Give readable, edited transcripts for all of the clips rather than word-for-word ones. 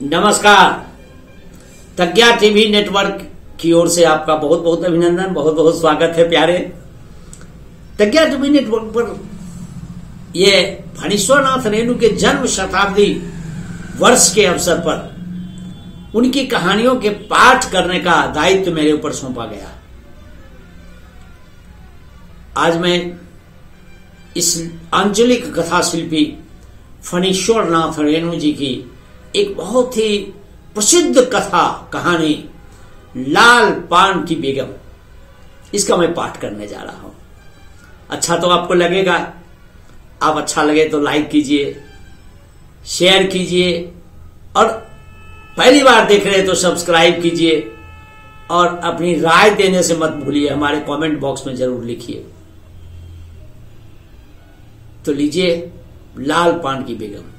नमस्कार। तज्ञा TV network की ओर से आपका बहुत बहुत अभिनंदन, बहुत बहुत स्वागत है प्यारे। तज्ञा टीवी नेटवर्क पर ये फणीश्वरनाथ रेणु के जन्म शताब्दी वर्ष के अवसर पर उनकी कहानियों के पाठ करने का दायित्व मेरे ऊपर सौंपा गया। आज मैं इस आंचलिक कथा शिल्पी फणीश्वरनाथ रेणु जी की एक बहुत ही प्रसिद्ध कथा कहानी लाल पान की बेगम, इसका मैं पाठ करने जा रहा हूं। अच्छा तो आपको लगेगा, आप अच्छा लगे तो लाइक कीजिए, शेयर कीजिए और पहली बार देख रहे हैं तो सब्सक्राइब कीजिए और अपनी राय देने से मत भूलिए, हमारे कमेंट बॉक्स में जरूर लिखिए। तो लीजिए लाल पान की बेगम।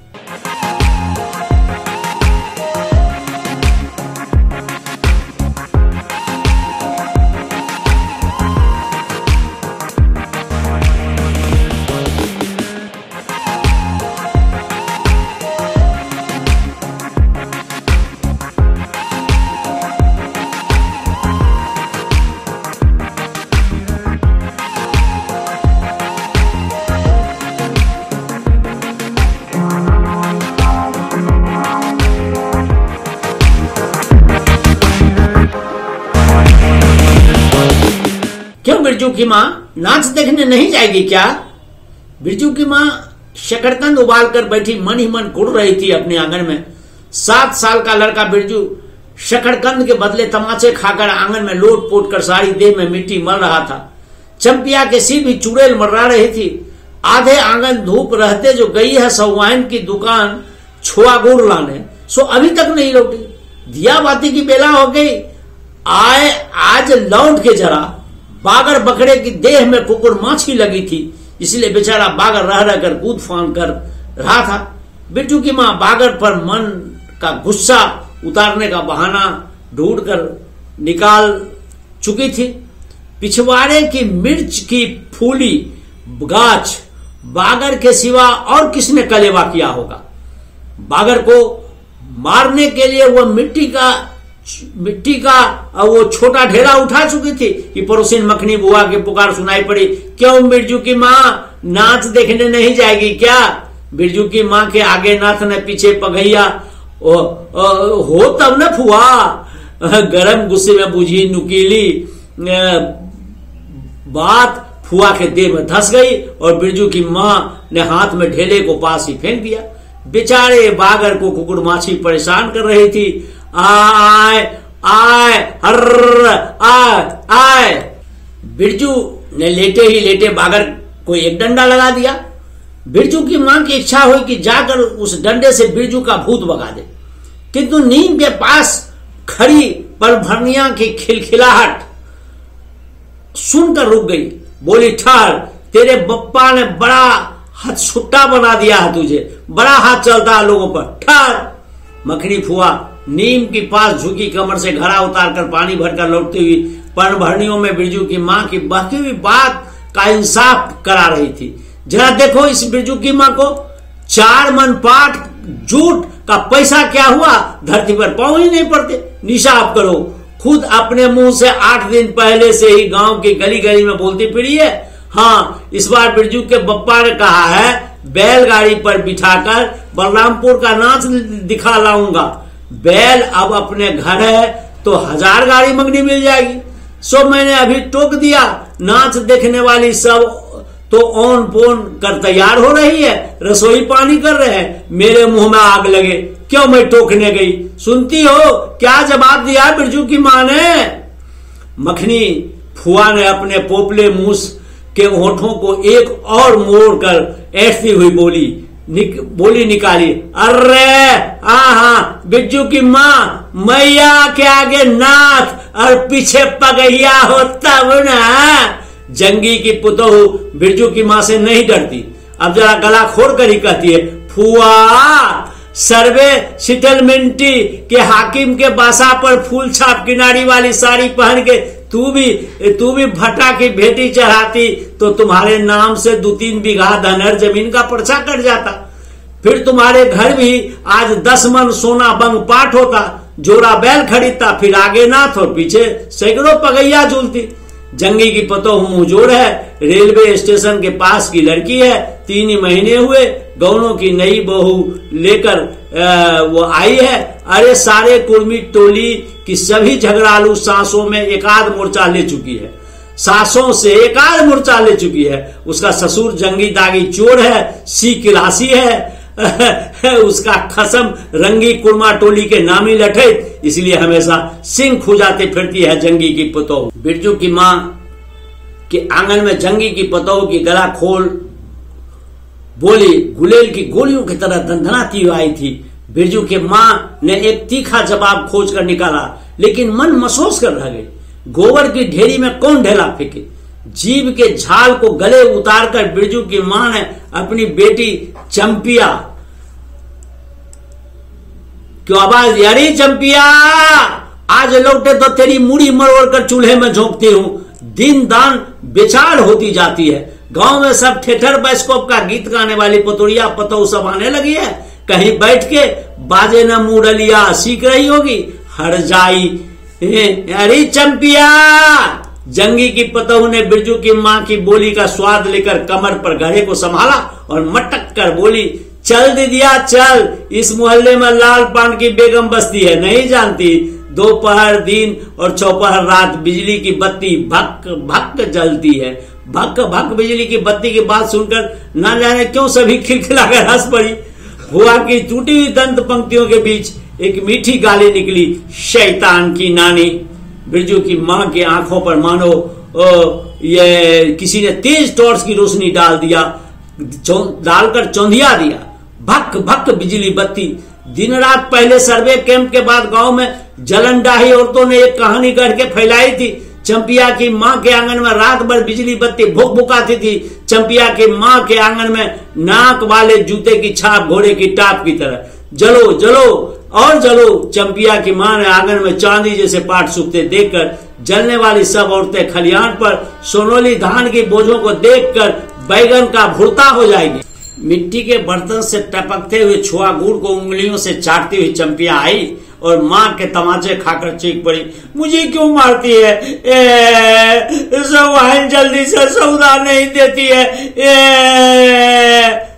क्यों बिरजू की माँ नाच देखने नहीं जाएगी क्या? बिरजू की माँ शकरकंद उबालकर बैठी मन ही मन कुड़ रही थी अपने आंगन में। 7 साल का लड़का बिरजू शकरकंद के बदले तमाचे खाकर आंगन में लोट पोट कर सारी देह में मिट्टी मल रहा था। चंपिया के सिर भी चुड़ैल मर्रा रही थी। आधे आंगन धूप रहते जो गई है सौवाइन की दुकान छुआ गुड़ लाने, सो अभी तक नहीं लौटी। दिया बाती की बेला हो गई, आए आज लौट के जरा। बागर बकरे की देह में कुकुर माछी लगी थी, इसलिए बेचारा बागर रह रहकर कूद फान कर रहा था। बिरजू की माँ बागर पर मन का गुस्सा उतारने का बहाना ढूंढकर निकाल चुकी थी। पिछवाड़े की मिर्च की फूली गाछ बागर के सिवा और किसने कलेवा किया होगा? बागर को मारने के लिए वह मिट्टी का वो छोटा ढेरा उठा चुकी थी कि पड़ोसिन मखनी बुआ की पुकार सुनाई पड़ी, क्यों बिरजू की माँ नाच देखने नहीं जाएगी क्या? बिरजू की माँ के आगे नाथ न पीछे पगैया हो तब न फुआ। गरम गुस्से में बुझी नुकीली बात फुआ के देह में धस गई और बिरजू की माँ ने हाथ में ढेले को पास ही फेंक दिया। बेचारे बागर को कुकुर माछी परेशान कर रही थी। आए आए हर्र आए आए। बिरजू ने लेटे ही लेटे बागर को एक डंडा लगा दिया। बिरजू की मां की इच्छा हुई कि जाकर उस डंडे से बिरजू का भूत भगा दे, किंतु नीम के पास खड़ी परभरनिया की खिलखिलाहट सुनकर रुक गई। बोली, ठहर, तेरे बप्पा ने बड़ा हथछुट्टा बना दिया है तुझे, बड़ा हाथ चलता है लोगों पर, ठहर। मखनी फुआ नीम के पास झुकी कमर से घड़ा उतारकर पानी भरकर लौटती हुई परभरणियों में बिरजू की मां की बहती हुई बात का इंसाफ करा रही थी। जरा देखो इस बिरजू की मां को, 4 मन पाठ जूट का पैसा क्या हुआ, धरती पर पांव ही नहीं पड़ते। निशाब करो, खुद अपने मुंह से 8 दिन पहले से ही गांव की गली गली में बोलती फिरी है। हाँ, इस बार बिरजू के बप्पा ने कहा है बैलगाड़ी पर बिठाकर बलरामपुर का नाच दिखा लाऊंगा। बैल अब अपने घर है तो 1000 गाड़ी मंगनी मिल जाएगी। सो मैंने अभी टोक दिया, नाच देखने वाली सब तो ओन पोन कर तैयार हो रही है, रसोई पानी कर रहे हैं, मेरे मुंह में आग लगे, क्यों मैं टोकने गई? सुनती हो क्या जवाब दिया बिरजू की मां ने? मखनी फुआ ने अपने पोपले मुंह के होठों को एक और मोड़कर ऐसी हुई बोली निकाली, अरे हाँ बिरजू की माँ, मैया के आगे नाथ और पीछे पगैया हो तब ना। जंगी की पुतोहू बिरजू की माँ से नहीं डरती, अब जरा गला खोल कर ही कहती है, फुआ सर्वे सेटलमेंटी के हाकिम के बासा पर फूल छाप किनारी वाली साड़ी पहन के तू भी भट्टा की भेटी चढ़ाती तो तुम्हारे नाम से 2-3 बीघा धनहर जमीन का पर्चा कट जाता। फिर तुम्हारे घर भी आज 10 मन सोना बंग पाठ होता, जोरा बैल खरीदता, फिर आगे नाथ और पीछे सैकड़ों पगैया झूलती। जंगी की पतोह मुंहजोड़ है, रेलवे स्टेशन के पास की लड़की है, 3 ही महीने हुए, गौनों की नई बहू लेकर वो आई है। अरे सारे कुर्मी टोली की सभी झगड़ालू सांसों में एकाध मोर्चा ले चुकी है, सासों से एकाध मोर्चा ले चुकी है। उसका ससुर जंगी दागी चोर है, सी किलासी है, उसका खसम रंगी कुर्मा टोली के नामी लठे, इसलिए हमेशा सिंह खुजाते फिरती है जंगी की पतोह। बिरजू की मां के आंगन में जंगी की पतोह की गला खोल बोली गुलेल की गोलियों की तरह दंदनाती आई थी। बिरजू के मां ने एक तीखा जवाब खोज कर निकाला, लेकिन मन महसूस कर रह गई। गोबर की ढेरी में कौन ढेला फेंके? जीभ के झाल को गले उतारकर बिरजू की मां ने अपनी बेटी चंपिया क्यों आवाज, यारी चंपिया आज लौटे तो तेरी मुड़ी मरोड़ कर चूल्हे में झोंकती हूं। दिन दान बेचार होती जाती है। गांव में सब ठेठर बैस्कोप का गीत गाने वाली पतोरिया पतोह सब आने लगी है। कहीं बैठ के बाजे न मुरलिया सीख रही होगी। हर जाई अरे चंपिया। जंगी की पतोह ने बिरजू की मां की बोली का स्वाद लेकर कमर पर घड़े को संभाला और मटक कर बोली, चल दीदिया चल, इस मोहल्ले में लाल पान की बेगम बस्ती है, नहीं जानती? दोपहर दिन और चौपहर रात बिजली की बत्ती भक भक जलती है। भक भक बिजली की बत्ती की बात सुनकर ना जाने क्यों सभी खिलखिलाकर हंस पड़ी। हुआ कि टूटी हुई दंत पंक्तियों के बीच एक मीठी गाली निकली, शैतान की नानी। बिरजू की मां की आंखों पर मानो ये किसी ने तेज टॉर्च की रोशनी डालकर चौंधिया दिया। भक भक बिजली बत्ती। दिन रात पहले सर्वे कैंप के बाद गांव में जलनडाही औरतों ने एक कहानी गढ़ के फैलाई थी। चंपिया की मां के आंगन में रात भर बिजली बत्ती भुक भुकाती थी। चंपिया की मां के आंगन में नाक वाले जूते की छाप घोड़े की टाप की तरह। जलो जलो और जलो। चंपिया की मां ने आंगन में चांदी जैसे पाट सूखते देखकर जलने वाली सब औरतें खलिहान पर सोनोली धान की बोझों को देखकर बैगन का भुरता हो जाएगी। मिट्टी के बर्तन से टपकते हुए छुआ गुड़ को उंगलियों से चाटती हुई चंपिया आई और मां के तमाचे खाकर चीख पड़ी, मुझे क्यों मारती है? सवाइन जल्दी से सौदा नहीं देती है।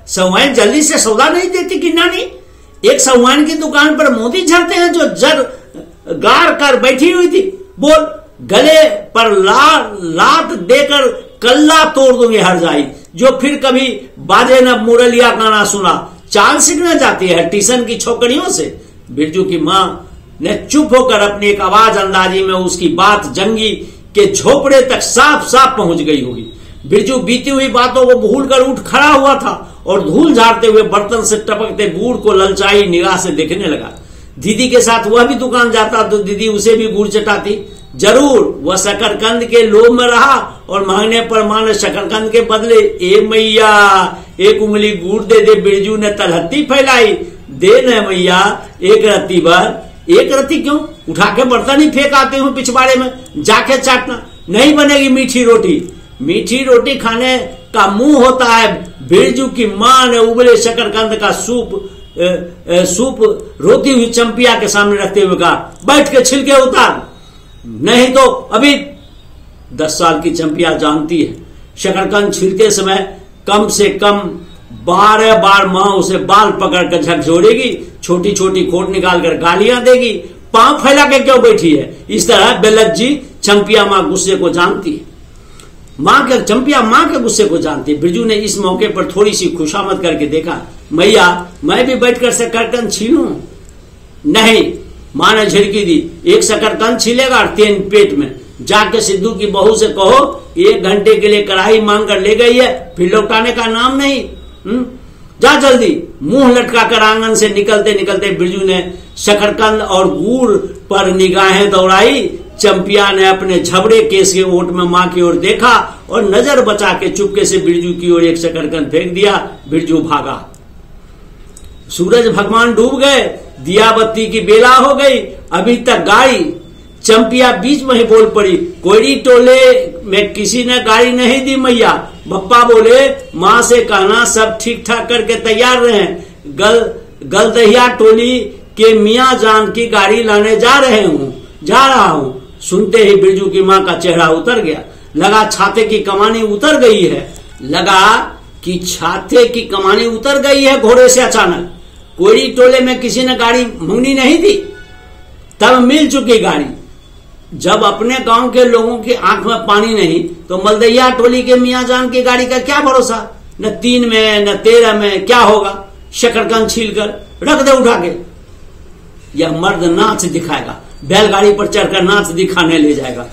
सवाइन जल्दी से सौदा नहीं देती कि नानी? एक सवाइन की दुकान पर मोदी झरते हैं जो जर गार कर बैठी हुई थी। बोल, गले पर लात देकर कल्ला तोड़ दूंगी हर जाई जो फिर कभी बाजे न मुरलिया गाना सुना। चाल सीखने जाती है ट्यूशन की छोकरियों से। बिरजू की मां ने चुप होकर अपनी एक आवाज अंदाजी में उसकी बात जंगी के झोपड़े तक साफ साफ पहुंच गई होगी। बिरजू बीती हुई बातों को भूलकर उठ खड़ा हुआ था और धूल झाड़ते हुए बर्तन से टपकते गुड़ को ललचाई निगाह से देखने लगा। दीदी के साथ वह भी दुकान जाता तो दीदी उसे भी गुड़ चटाती। जरूर वह शकरकंद के लोभ में रहा और मांगने पर मां ने शकरकंद के बदले ए मैया एक उंगली गुड़ दे दे। बिरजू ने तलहत्ती फैलाई, दे न मैया एक रत्ती भर। एक रत्ती क्यों? उठा के बर्तन ही फेंक आते हूं पिछवाड़े में, जाके चाटना। नहीं बनेगी मीठी रोटी। मीठी रोटी खाने का मुंह होता है। बिरजू की मां ने उबले शकरकंद का सूप रोती हुई चंपिया के सामने रखते हुए कहा, बैठ के छिलके उतार, नहीं तो अभी। 10 साल की चंपिया जानती है शकरकंद छीलते समय कम से कम 12 बार मां उसे बाल पकड़कर झकझोरेगी, छोटी छोटी खोट निकालकर गालियां देगी। पांव फैला के क्यों बैठी है? इस तरह बेलज्जी चंपिया मां गुस्से को जानती है। चंपिया मां के गुस्से को जानती है। बिरजू ने इस मौके पर थोड़ी सी खुशामद करके देखा, मैया मैं भी बैठकर शकरकंद छीलूं? नहीं, मां ने झिड़की दी। एक शकरकंद छीलेगा और 3 पेट में। जाके सिद्धू की बहू से कहो 1 घंटे के लिए कढ़ाई मांग कर ले गई है, फिर लौटाने का नाम नहीं। जा जल्दी। मुंह लटकाकर आंगन से निकलते निकलते बिरजू ने शकरकंद और गुड़ पर निगाहें दौड़ाई। चंपिया ने अपने झबड़े केस के ओट में मां की ओर देखा और नजर बचा के चुपके से बिरजू की ओर एक शकरकंद फेंक दिया। बिरजू भागा। सूरज भगवान डूब गए, दिया बत्ती की बेला हो गई, अभी तक गाड़ी। चंपिया बीच में ही बोल पड़ी, कोयरी टोले में किसी ने गाड़ी नहीं दी मैया। बप्पा बोले मां से कहना सब ठीक ठाक करके तैयार रहे। गलदहिया टोली के मियाँ जान की गाड़ी लाने जा रहा हूँ। सुनते ही बिरजू की माँ का चेहरा उतर गया। लगा छाते की कमानी उतर गई है। लगा कि छाते की कमानी उतर गई है घोड़े से अचानक। कोयरी टोले में किसी ने गाड़ी मंगनी नहीं थी, तब मिल चुकी गाड़ी। जब अपने गांव के लोगों की आंख में पानी नहीं तो मलदैया टोली के मियाँ जान की गाड़ी का क्या भरोसा। न 3 में न 13 में क्या होगा। शकरकंद छीलकर रख दे उठा के। यह मर्द नाच दिखाएगा, बैलगाड़ी पर चढ़कर नाच दिखाने ले जाएगा।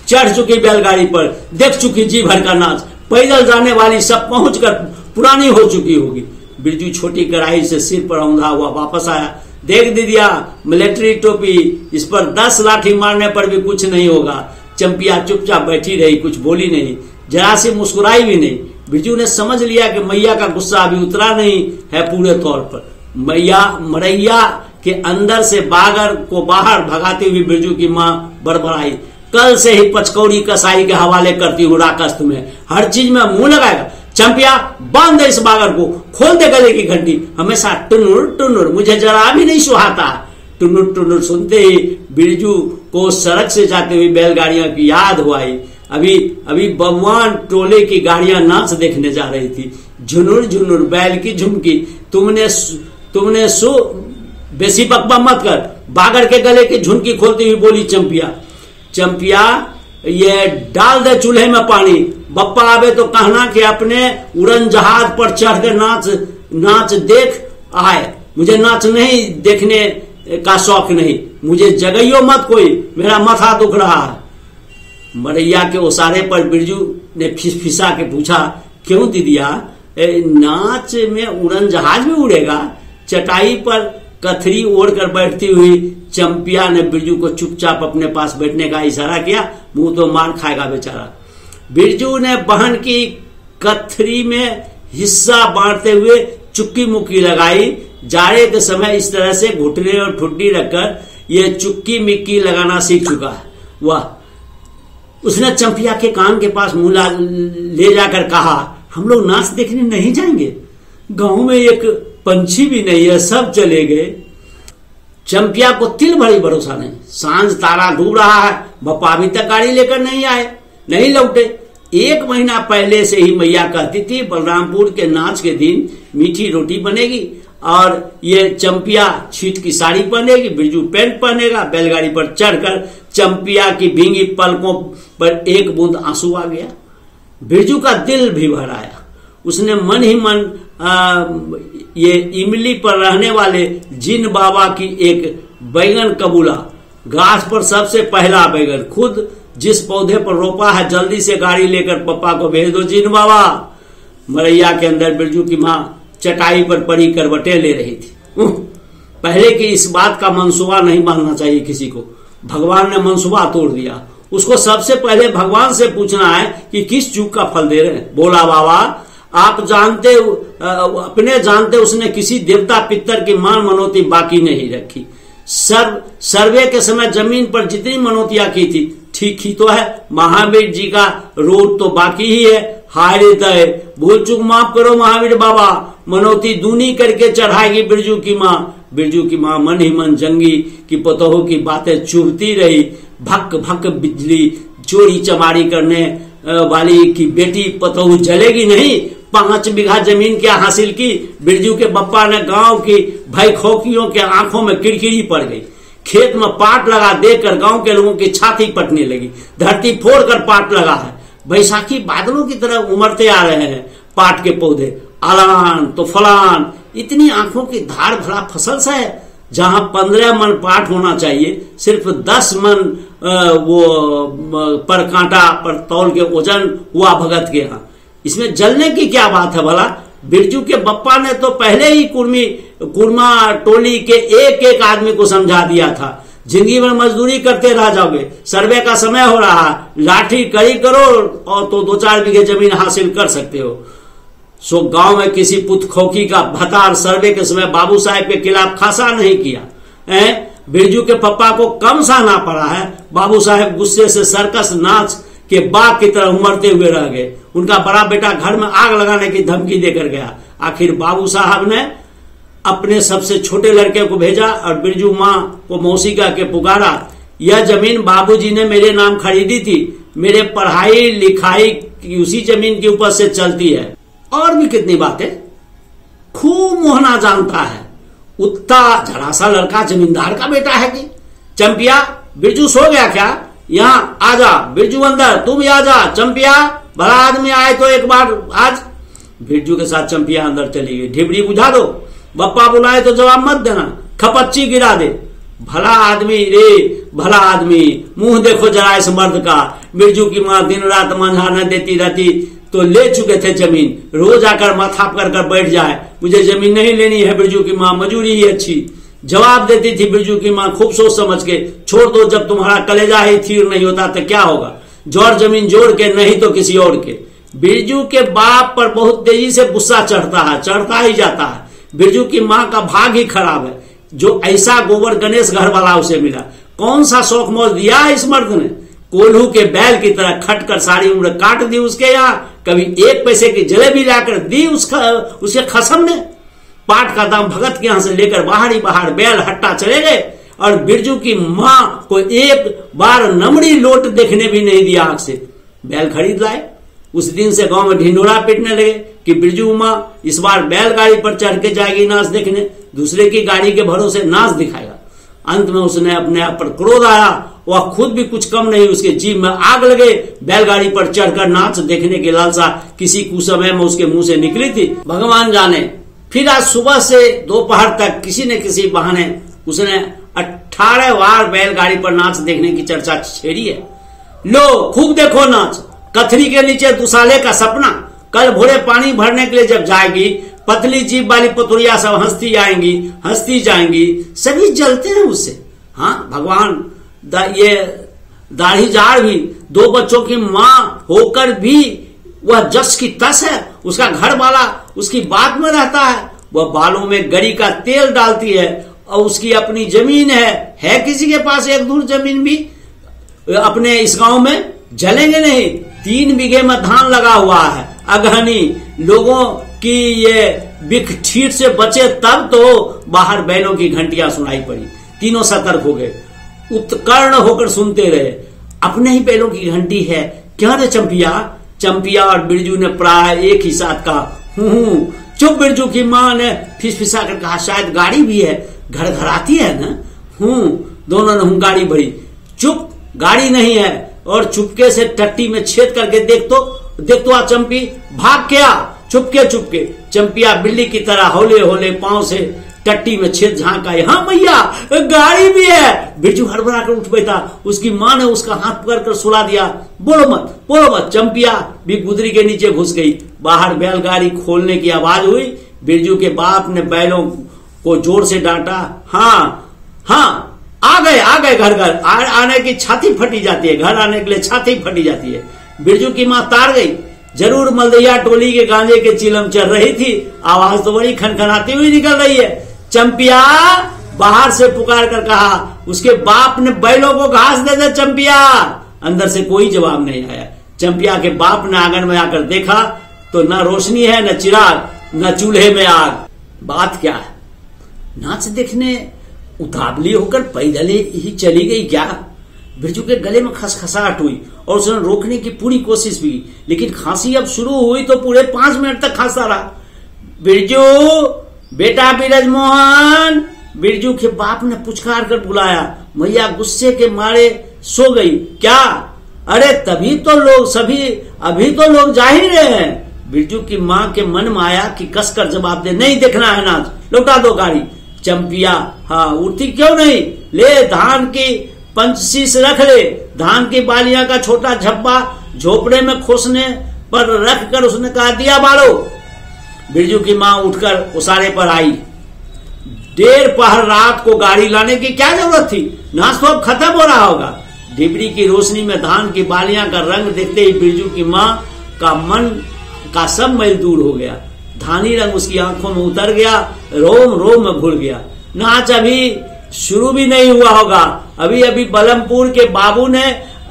चढ़ चुकी बैलगाड़ी पर, देख चुकी जी भर का नाच। पैदल जाने वाली सब पहुंचकर पुरानी हो चुकी होगी। बिरजू छोटी कढ़ाई से सिर पर औंधा हुआ वापस आया। देख दीदिया, मिलिट्री टोपी, इस पर 10 लाठी मारने पर भी कुछ नहीं होगा। चंपिया चुपचाप बैठी रही, कुछ बोली नहीं, जरा सी मुस्कुराई भी नहीं। बिरजू ने समझ लिया कि मैया का गुस्सा अभी उतरा नहीं है पूरे तौर पर। मरैया के अंदर से बागर को बाहर भगाती हुई बिरजू की माँ बड़बड़ाई, कल से ही पचकौड़ी कसाई के हवाले करती हूँ राकस्त में, हर चीज में मुंह लगाएगा। चंपिया, बांध दे इस बागर को, खोल दे गले की घंटी। हमेशा टुनुर टुनुर, मुझे जरा भी नहीं सुहाता। टुनुर टुनुर सुनते ही बिरजू को सड़क से जाती हुई बैलगाड़ियां की याद हो आई। अभी बबुआन टोले की गाड़ियां नाच देखने जा रही थी। झुनुर झुनुर बैल की झुमकी। तुमने बेसी बकबक मत कर। बागर के गले की झुमकी खोलती हुई बोली चंपिया, ये डाल दे चूल्हे में पानी। बप्पा आवे तो कहना कि अपने उड़न जहाज पर चढ़कर नाच देख आए। मुझे नाच नहीं देखने का शौक नहीं, मुझे जगइयो मत कोई, मेरा माथा दुख रहा है। मरैया के ओसारे पर बिरजू ने फिसा के पूछा, क्यों दीदिया, नाच में उड़न जहाज भी उड़ेगा? चटाई पर कथरी ओढ़कर बैठती हुई चंपिया ने बिरजू को चुपचाप अपने पास बैठने का इशारा किया। मुंह तो मार खाएगा बेचारा। बिरजू ने बहन की कथरी में हिस्सा बांटते हुए चुक्की मुक्की लगाई। जाड़े के समय इस तरह से घुटने और ठुड्डी रखकर यह चुक्की मिक्की लगाना सीख चुका है वह। उसने चंपिया के कान के पास मुंह ले जाकर कहा, हम लोग नाच देखने नहीं जाएंगे, गांव में एक पंछी भी नहीं है, सब चले गए। चंपिया को तिल भरी भरोसा नहीं। सांझ तारा डूब रहा है, बप्पा अभी तक गाड़ी लेकर नहीं आए, नहीं लौटे। 1 महीना पहले से ही मैया कहती थी बलरामपुर के नाच के दिन मीठी रोटी बनेगी और ये चंपिया छीट की साड़ी पहनेगी, बिरजू पैंट पहनेगा। बैलगाड़ी पर चढ़कर चंपिया की भींगी पलकों पर एक बूंद आंसू आ गया। बिरजू का दिल भी भर आया। उसने मन ही मन ये इमली पर रहने वाले जिन बाबा की एक बैगन कबूला। घास पर सबसे पहला बैगन, खुद जिस पौधे पर रोपा है, जल्दी से गाड़ी लेकर पप्पा को भेज दो जिन बाबा। मरैया के अंदर बिरजू की माँ चटाई पर पड़ी करवटें ले रही थी। पहले की इस बात का मंसूबा नहीं मानना चाहिए किसी को। भगवान ने मंसूबा तोड़ दिया। उसको सबसे पहले भगवान से पूछना है कि किस चूक का फल दे रहे हैं। बोला बाबा, आप जानते, अपने जानते उसने किसी देवता पितर की मान मनोती बाकी नहीं रखी। सर्वे के समय जमीन पर जितनी मनोतियां की थी ठीक ही तो है। महावीर जी का रोड तो बाकी ही है। हाय हृदय, भूल चूक माफ करो महावीर बाबा, मनोती दूनी करके चढ़ाएगी बिरजू की माँ। बिरजू की माँ मन ही मन जंगी की पतोह की बातें चुभती रही। भक भक बिजली, चोरी चमारी करने वाली की बेटी पतोह जलेगी नहीं। 5 बीघा जमीन क्या हासिल की। बिरजू के बप्पा ने गांव की भाई खोखियों के आंखों में किरकिरी पड़ गई। खेत में पाट लगा देखकर गांव के लोगों की छाती पटने लगी। धरती फोड़कर पाट लगा है। बैसाखी बादलों की तरह उमड़ते आ रहे हैं पाट के पौधे। अलान तो फलान, इतनी आंखों की धार भरा फसल सा है। जहां 15 मन पाट होना चाहिए, सिर्फ 10 मन वो पर कांटा पर तौल के वजन हुआ भगत के यहाँ। इसमें जलने की क्या बात है भला। बिरजू के बप्पा ने तो पहले ही कुर्मा टोली के एक आदमी को समझा दिया था, जिंदगी में मजदूरी करते रह जाओगे, सर्वे का समय हो रहा है, लाठी कड़ी करो और तो 2-4 बीघे जमीन हासिल कर सकते हो। सो गांव में किसी पुत खोखी का भतार सर्वे के समय बाबू साहेब के खिलाफ खासा नहीं किया। बिरजू के पप्पा को कम सहना पड़ा है। बाबू साहेब गुस्से से सर्कस नाच के बाघ की तरह उमड़ते हुए रह गए। उनका बड़ा बेटा घर में आग लगाने की धमकी देकर गया। आखिर बाबू साहब ने अपने सबसे छोटे लड़के को भेजा और बिरजू माँ को मौसी कह के पुकारा, यह जमीन बाबूजी ने मेरे नाम खरीदी थी, मेरे पढ़ाई लिखाई उसी जमीन के ऊपर से चलती है। और भी कितनी बातें खूब मोहना जानता है। उतना जरा सा लड़का जमींदार का बेटा है कि चंपिया, बिरजू सो गया क्या? यहाँ आजा बिरजू, अंदर तू भी आजा। चंपिया, बड़ा आदमी आए तो एक बार आज। बिरजू के साथ चंपिया अंदर चली गई। ढिबरी बुझा दो, बप्पा बुलाए तो जवाब मत देना, खपच्ची गिरा दे। भला आदमी रे भला आदमी, मुंह देखो जरा इस मर्द का। बिरजू की माँ दिन रात मंझा न देती रहती तो ले चुके थे जमीन, रोज आकर माथा कर बैठ जाए, मुझे जमीन नहीं लेनी है। बिरजू की माँ मजूरी ही अच्छी जवाब देती थी। बिरजू की माँ खूब सोच समझ के, छोड़ दो, जब तुम्हारा कलेजा ही थीर नहीं होता तो क्या होगा, जोड़ जमीन जोड़ के, नहीं तो किसी और के। बिरजू के बाप पर बहुत तेजी से गुस्सा चढ़ता है, चढ़ता ही जाता है। बिरजू की माँ का भाग ही खराब है जो ऐसा गोबर गणेश घर वाला उसे मिला। कौन सा शौक मौज दिया इस मर्द ने, कोल्हू के बैल की तरह खटकर सारी उम्र काट दी उसके यहाँ। कभी एक पैसे की जलेबी लाकर दी उसके खसम ने। पाट का दाम भगत के यहां से लेकर बाहर ही बाहर बैल हट्टा चले गए और बिरजू की माँ को एक बार नमड़ी लोट देखने भी नहीं दिया आंख से। बैल खरीद लाए। उस दिन से गांव में ढिंडोरा पीटने लगे कि बिरजू माँ इस बार बैलगाड़ी पर चढ़ के जाएगी नाच देखने, दूसरे की गाड़ी के भरोसे नाच दिखाएगा। अंत में उसने अपने आप पर क्रोध आया, वह खुद भी कुछ कम नहीं, उसके जीभ में आग लगे। बैलगाड़ी पर चढ़कर नाच देखने की लालसा किसी कुसमय में उसके मुंह से निकली थी, भगवान जाने। फिर आज सुबह से दोपहर तक किसी न किसी बहाने उसने 18 बार बैलगाड़ी पर नाच देखने की चर्चा छेड़ी है। लो खूब देखो नाच, कथरी के नीचे दुसाले का सपना। कल भोरे पानी भरने के लिए जब जाएगी, पतली जीभ वाली पतुरिया सब हंसती आएंगी, हंसती जाएंगी, सभी जलते हैं उससे। हाँ भगवान, ये दाढ़ी जाड़ भी 2 बच्चों की माँ होकर भी वह जस की तस है। उसका घर वाला उसकी बात में रहता है, वह बालों में गरी का तेल डालती है और उसकी अपनी जमीन है किसी के पास एक दूर जमीन भी? अपने इस गांव में जलेंगे नहीं। 3 बीघे में धान लगा हुआ है, अगहनी लोगों की ये बिख ठीठ से बचे तब तो बाहर बैलों की घंटियां सुनाई पड़ी। तीनों सतर्क हो गए, उत्कर्ण होकर सुनते रहे। अपने ही बैलों की घंटी है क्या रे चंपिया? चंपिया और बिरजू ने प्राय एक ही साथ कहा, हूँ। चुप, बिरजू की माँ ने फिसफिसा कर कहा, शायद गाड़ी भी है, घर घर आती है ना। दोनों ने हुंकारी भरी। चुप, गाड़ी नहीं है। और चुपके से टट्टी में छेद करके देख तो आ चंपी, भाग के आ। चुपके चंपिया बिल्ली की तरह होले होले पांव से टट्टी में छेद झांक आई। हाँ भैया, गाड़ी भी है। बिरजू हड़बड़ा कर उठ बैठा। उसकी माँ ने उसका हाथ पकड़ कर सुला दिया। बोलो मत। चंपिया भी गुदरी के नीचे घुस गई। बाहर बैलगाड़ी खोलने की आवाज हुई। बिरजू के बाप ने बैलों को जोर से डांटा। हाँ आ गए घर आने की छाती फटी जाती है, घर आने के लिए छाती फटी जाती है। बिरजू की माँ तार गई। जरूर मलदैया टोली के गांजे के चिलम चल रही थी, आवाज तो बड़ी खनखनाती हुई निकल रही है। चंपिया, बाहर से पुकार कर कहा। उसके बाप ने बैलों को घास दे दे चंपिया। अंदर से कोई जवाब नहीं आया। चंपिया के बाप ने आंगन में आकर देखा तो न रोशनी है, न चिराग, न चूल्हे में आग। बात क्या है? नाच देखने उतावली होकर पैदल ही चली गई क्या? बिरजू के गले में खसखसाहट हुई और उसने रोकने की पूरी कोशिश भी, लेकिन खांसी अब शुरू हुई तो पूरे 5 मिनट तक खांसता रहा। बिरजू, बेटा बिरज मोहन। बिरजू के बाप ने पुचकार कर बुलाया। मैया गुस्से के मारे सो गई। क्या? अरे तभी तो लोग अभी तो लोग जा ही रहे हैं। बिरजू की माँ के मन में आया कि कसकर जवाब दे, नहीं देखना है नाच, लौटा दो गाड़ी। चंपिया, हाँ उठती क्यों नहीं? ले धान की पंचशीश रख ले। धान की बालियां का छोटा झब्बा झोपड़े में खोसने पर रख कर उसने कहा, दिया बालो। बिरजू की माँ उठकर उसारे पर आई। 1:30 पहर रात को गाड़ी लाने की क्या जरूरत थी? नाच तो अब खत्म हो रहा होगा। डिबरी की रोशनी में धान की बालियां का रंग देखते ही बिरजू की माँ का मन का सब मैल दूर हो गया। धानी रंग उसकी आंखों में उतर गया, रोम रोम में घुल गया। नाच अभी शुरू भी नहीं हुआ होगा। अभी बलमपुर के बाबू ने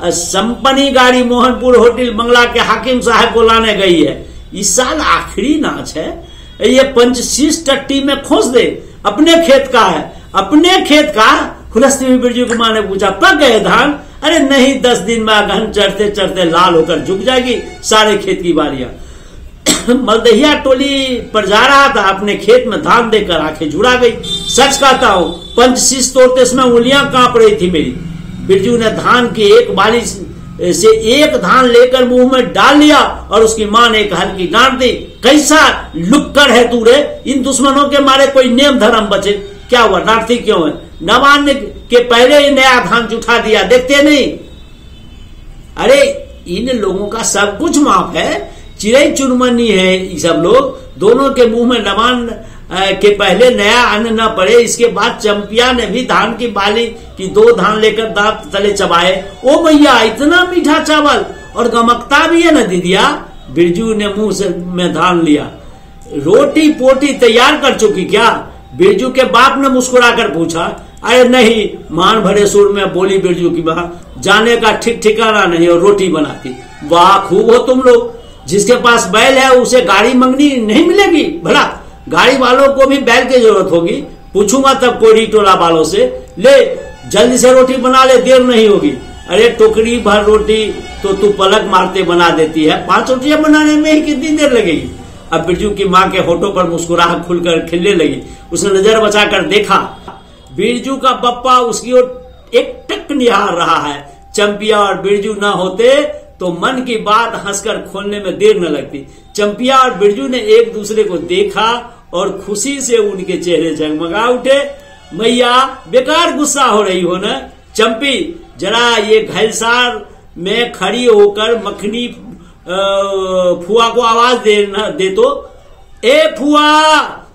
संपनी गाड़ी मोहनपुर होटल बंगला के हाकिम साहब को लाने गई है। इस साल आखिरी नाच है। ये पंचशीश टट्टी में खोस दे, अपने खेत का है, अपने खेत का। खुलस्ती हुई बिरजू की मां ने पूछा, पक गए धान? अरे नहीं, 10 दिन में अगहन चढ़ते चढ़ते लाल होकर झुक जाएगी सारे खेत की बारियां। मलदहिया टोली पर जा रहा था, अपने खेत में धान देकर आंखें जुड़ा गई। सच कहता हूं, पंचशीश तोड़ते समय उंगलियां कांप रही थी मेरी। बिरजू ने धान की एक बाली से एक धान लेकर मुंह में डाल लिया और उसकी मां ने एक हल्की डांट दी। कैसा लुक्कड़ है तू रे, इन दुश्मनों के मारे कोई नियम धर्म बचे? क्या हुआ, डांटती क्यों है? न मानने के पहले ही नया धान जुटा दिया, देखते नहीं? अरे इन लोगों का सब कुछ माफ है, चिड़ै चुनमुनी है ये सब लोग। दोनों के मुंह में नवान के पहले नया अन्न न पड़े। इसके बाद चंपिया ने भी धान की बाली की 2 धान लेकर दांत तले चबाए। ओ भैया, इतना मीठा चावल और गमकता भी है न दीदिया। बिरजू ने मुंह से में धान लिया। रोटी पोटी तैयार कर चुकी क्या? बिरजू के बाप ने मुस्कुराकर पूछा। अरे नहीं, मान भरे सुर में बोली बिरजू की मां, जाने का ठीक ठिकाना नहीं और रोटी बनाती। वाह, खूब हो तुम लोग। जिसके पास बैल है उसे गाड़ी मंगनी नहीं मिलेगी? भला गाड़ी वालों को भी बैल की जरूरत होगी। पूछूंगा तब कोड़ी टोला वालों से। ले जल्दी से रोटी बना ले, देर नहीं होगी। अरे टोकरी भर रोटी तो तू पलक मारते बना देती है, 5 रोटियां बनाने में ही कितनी देर लगेगी? अब बिरजू की मां के होठों पर मुस्कुराहट खुलकर खिलने लगी। उसने नजर बचाकर देखा, बिरजू का बप्पा उसकी ओर एकटक निहार रहा है। चंपिया और बिरजू न होते तो मन की बात हंसकर खोलने में देर न लगती। चंपिया और बिरजू ने एक दूसरे को देखा और खुशी से उनके चेहरे जगमगा उठे। मैया, बेकार गुस्सा हो रही हो न? चंपी, जरा ये घैलसार में खड़ी होकर मखनी फुआ को आवाज दे तो। ए फुआ,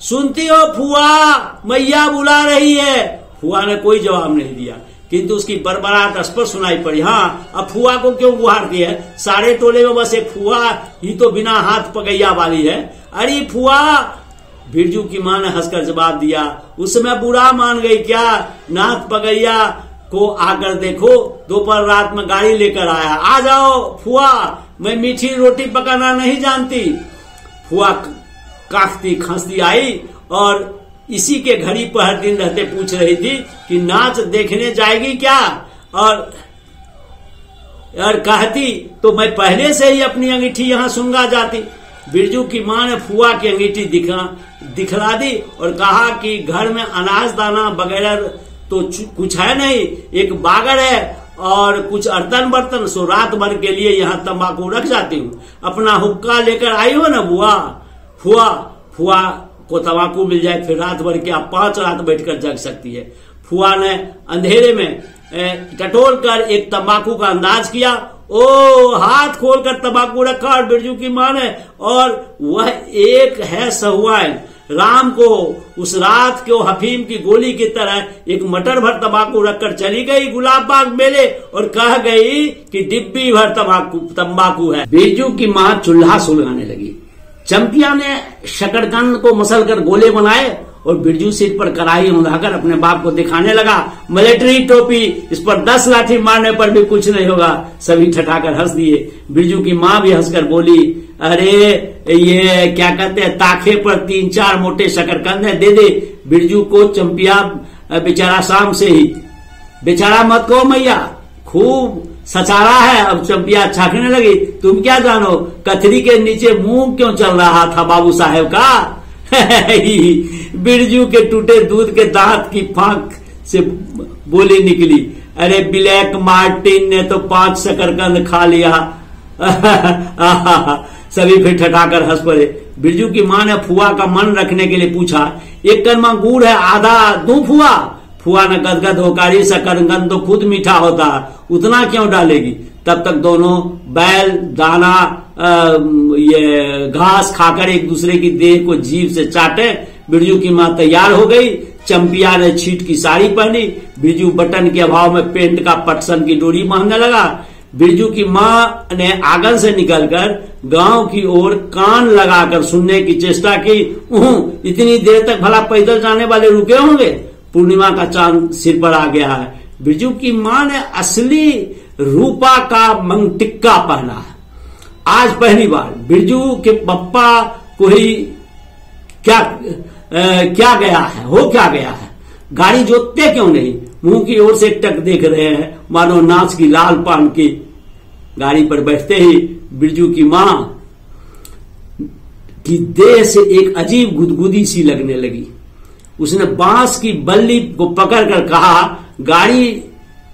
सुनती हो फुआ, मैया बुला रही है। फुआ ने कोई जवाब नहीं दिया, किंतु उसकी बरबराहट स्पष्ट सुनाई पड़ी। हाँ, अब फुआ को क्यों गुहारती है? सारे टोले में बस एक फुआ ही तो बिना हाथ पगैया वाली है। अरे फुआ, बिरजू की मां ने हंसकर जवाब दिया। उस समय बुरा मान गई क्या? नाथ पगैया को आकर देखो, दोपहर रात में गाड़ी लेकर आया। आ जाओ फुआ, मैं मीठी रोटी पकाना नहीं जानती। फुआ काखती खांसती आई और इसी के घड़ी पर दिन रहते पूछ रही थी कि नाच देखने जाएगी क्या? और कहती तो मैं पहले से ही अपनी अंगीठी यहां सुंगा जाती। बिरजू की मां ने फुआ की अंगीठी दिखला दी और कहा कि घर में अनाज दाना वगैरह तो कुछ है नहीं, एक बागर है और कुछ अर्तन बर्तन, सो रात भर के लिए यहाँ तंबाकू रख जाती हूँ। अपना हुक्का लेकर आई हो ना बुआ? फुआ को तंबाकू मिल जाए, फिर रात भर के आप 5 रात बैठकर जग सकती है। फुआ ने अंधेरे में टटोल कर एक तंबाकू का अंदाज किया। ओ, हाथ खोलकर तंबाकू रखा और बिरजू की मां ने, और वह एक है सहुआइन। राम को उस रात को हफीम की गोली की तरह एक मटर भर तंबाकू रखकर चली गई गुलाब बाग मेले और कह गई कि डिब्बी भर तंबाकू है। बिरजू की मां चूल्हा सुलगाने लगी। चंपिया ने शकरकंद को मसलकर गोले बनाए और बिरजू सिर पर कढ़ाई उंधाकर अपने बाप को दिखाने लगा। मिलिट्री टोपी, इस पर 10 लाठी मारने पर भी कुछ नहीं होगा। सभी ठठाकर हंस दिए। बिरजू की मां भी हंसकर बोली, अरे ये क्या कहते हैं, ताखे पर 3-4 मोटे शकरकंद है, दे दे बिरजू को। चंपिया बेचारा शाम से ही, बेचारा मत कहो मैया, खूब सचारा है। अब चंपिया छाकने लगी, तुम क्या जानो कथरी के नीचे मुंह क्यों चल रहा था बाबू साहेब का? बिरजू के टूटे दूध के दांत की फांक से बोली निकली, अरे ब्लैक मार्टिन ने तो 5 शकरकंद खा लिया। सभी फिर ठठाकर हंस पड़े। बिरजू की मां ने फुआ का मन रखने के लिए पूछा, 1 करमा गुड़ है, आधा दूं फुआ? फुआ ने गदगद होकर, शकरकंद तो खुद मीठा होता, उतना क्यों डालेगी? तब तक दोनों बैल दाना ये घास खाकर एक दूसरे की देह को जीभ से चाटे। बिरजू की मां तैयार हो गई। चंपिया ने छीट की साड़ी पहनी। बिरजू बटन के अभाव में पेंट का पटसन की डोरी बांधने लगा। बिरजू की मां ने आंगन से निकलकर गांव की ओर कान लगाकर सुनने की चेष्टा की। इतनी देर तक भला पैदल जाने वाले रुके होंगे? पूर्णिमा का चांद सिर पर आ गया है। बिरजू की मां ने असली रूपा का मंगटिक्का पहना है। आज पहली बार बिरजू के पप्पा को ही क्या गया है, हो क्या गया है, गाड़ी जोतते क्यों नहीं? मुंह की ओर से टक देख रहे हैं, मानो नाच की लाल पान की। गाड़ी पर बैठते ही बिरजू की मां की देह से एक अजीब गुदगुदी सी लगने लगी। उसने बांस की बल्ली को पकड़कर कहा, गाड़ी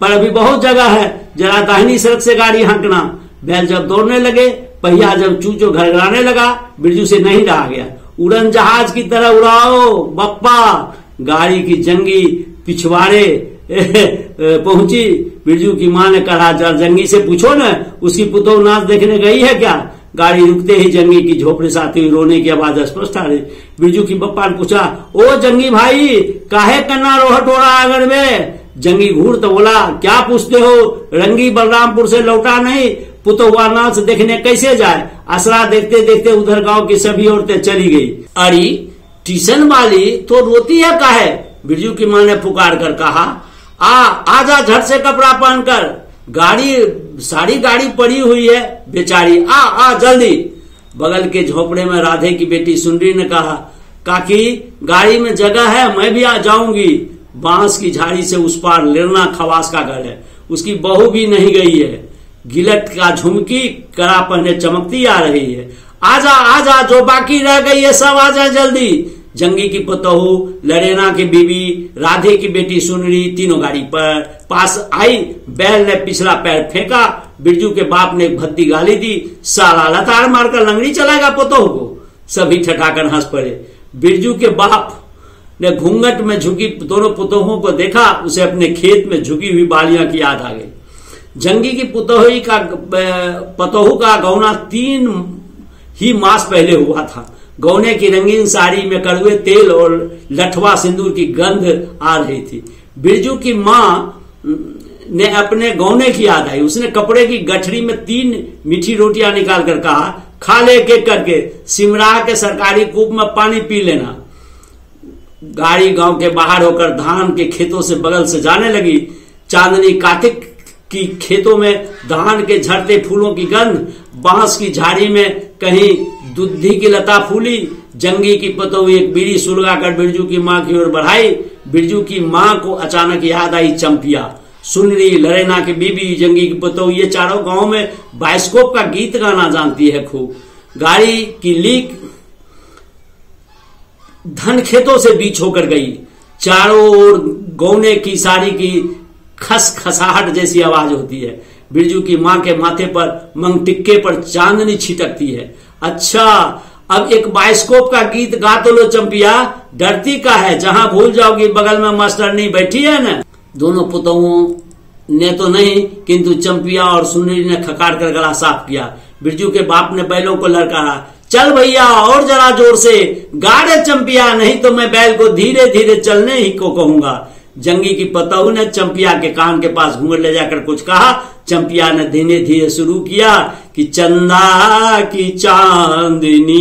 पर अभी बहुत जगह है, जरा दाहिनी सड़क से गाड़ी हाँकना। बैल जब दौड़ने लगे, पहिया जब चूचो घरघराने लगा, बिरजू से नहीं रहा गया। उड़न जहाज की तरह उड़ाओ बप्पा। गाड़ी की जंगी पिछवाड़े पहुंची। बिरजू की मां ने कहा, जंगी से पूछो न, उसकी पुतोह नाच देखने गई है क्या? गाड़ी रुकते ही जंगी की झोपड़ी से आती हुई रोने की आवाज स्पष्ट आ रही। बिरजू की बप्पा ने पूछा, ओ जंगी भाई, काहे कन्ना रोहट हो रहा आंगन में? जंगी घूर तो बोला, क्या पूछते हो, रंगी बलरामपुर से लौटा नहीं, पुतोह नाच देखने कैसे जाए? असरा देखते देखते उधर गांव की सभी औरतें चली गई। अरे ट्यूशन वाली तो रोती है काहे? बिरजू की मां ने पुकार कर कहा, आजा झट से कपड़ा पहनकर, सारी गाड़ी पड़ी हुई है बेचारी, आ जल्दी। बगल के झोपड़े में राधे की बेटी सुंदरी ने कहा, काकी गाड़ी में जगह है, मैं भी आ जाऊंगी। बांस की झाड़ी से उस पार लेरना खवास का घर है, उसकी बहू भी नहीं गई है। गिलट का झुमकी कड़ा पहने चमकती आ रही है। आजा आजा, जो बाकी रह गई है सब आजा जल्दी। जंगी की पुतोहू, लरेना की बीबी, राधे की बेटी सुनरी तीनों गाड़ी पर पास आई। बैल ने पिछला पैर फेंका। बिरजू के बाप ने एक भद्दी गाली दी, साला लताड़ मारकर लंगड़ी चलाएगा पुतोहू को। सभी ठठाकर हंस पड़े। बिरजू के बाप ने घूंघट में झुकी दोनों पुतोहों को देखा, उसे अपने खेत में झुकी हुई बालियां की याद आ गई। जंगी की पुतोहू का गौना 3 ही मास पहले हुआ था। गौने की रंगीन साड़ी में कड़वे तेल और लठवा सिंदूर की गंध आ रही थी। बिरजू की मां ने अपने गौने की याद आई। उसने कपड़े की गठरी में 3 मीठी रोटियां निकालकर कहा, खा ले एक करके, सिमरा के सरकारी कूप में पानी पी लेना। गाड़ी गांव के बाहर होकर धान के खेतों से बगल से जाने लगी। चांदनी कार्तिक की खेतों में धान के झड़ते फूलों की गंध, बांस की झाड़ी में कहीं दुधी की लता फूली। जंगी की पुतोहू एक बीड़ी सुलगाकर बिरजू की मां की ओर बढ़ाई। बिरजू की मां को अचानक याद आई चंपिया, सुनरी, लरेना की बीबी, जंगी की पुतोहू, ये चारों गांव में बाइस्कोप का गीत गाना जानती है खूब। गाड़ी की लीक धन खेतों से बीच होकर गई। चारों ओर गौने की साड़ी की खसखसाहट जैसी आवाज होती है। बिरजू की मां के माथे पर मंगटिक्के पर चांदनी छिटकती है। अच्छा, अब एक बाइस्कोप का गीत गा तो लो चंपिया, डरती का है, जहां भूल जाओगी बगल में मास्टरनी बैठी है ना। दोनों पुतोहों ने तो नहीं, किंतु चंपिया और सुनील ने खकार कर गला साफ किया। बिरजू के बाप ने बैलों को ललकारा, चल भैया और जरा जोर से गा रे चंपिया, नहीं तो मैं बैल को धीरे धीरे चलने ही को कहूंगा। जंगी की पुतोहू ने चंपिया के कान के पास घूंघट ले जाकर कुछ कहा। चंपिया ने धीरे धीरे शुरू किया कि चंदा की चांदनी